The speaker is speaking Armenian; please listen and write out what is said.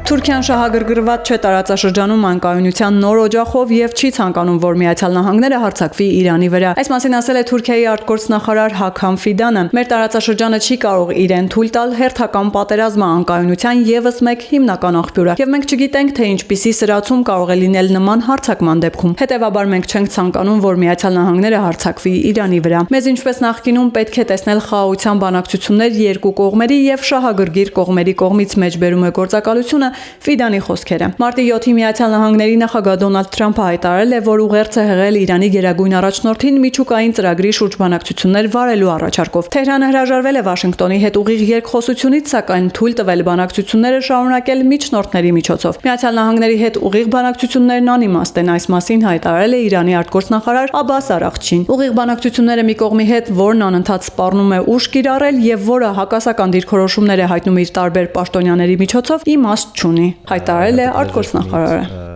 Թուրքիան շահագրգռված չէ տարածաշրջանում անկայունության նոր օջախով եւ չի ցանկանում, որ Միացյալ Նահանգները հարձակվի Իրանի վրա։ Այս մասին ասել է Թուրքիայի արտգործնախարար Հաքամ Ֆիդանը։ Մեր տարածաշրջանը չի կարող իրեն թույլ տալ հերթական պատերազմը անկայունության եւս մեկ հիմնական աղբյուրը։ Եվ մենք չգիտենք, թե ինչպիսի սրացում կարող է լինել նման հարձակման դեպքում։ Հետևաբար մենք չենք ցանկանում, որ Միացյալ Նահանգները հարձակվի Իրանի վրա։ Մեզ ինչպես նախկինում պետք է տեսնել խաղաղության բանակցություններ երկու կողմերի եւ շահագրգիռ կողմերի կողմից մեջբերում է գործակալությունը Ֆիդանի խոսքերը։ Մարտի 7-ի Միացյալ Նահանգների նախագահ Դոնալդ Թրամփը հայտարարել է, որ ուղերձ է հղել Իրանի գերագույն առաջնորդին միջուկային ծրագրի շուրջ բանակցություններ վարելու առաջարկով։ Թեհրանը հրաժարվել է Վաշինգտոնի հետ ուղիղ երկխոսությունից, սակայն թույլ տվել բանակցությունները շարունակել միջնորդների միջոցով։ Միացյալ Նահանգների հետ ուղիղ բանակցություններն անիմաստ են, այս մասին հայտարարել է Իրանի արտգործնախարար Աբբաս Արաղչին։ Ուղիղ բանակցությունները մի կողմի հետ, որն անընդհատ սպառնում է ուժ կիրառել եւ որը հակասական դիրքորոշումներ է հայտնում իր տարբեր պաշտոնյաների միջոցով, իմաստ չունի, հայտարարել է արտգործնախարարը։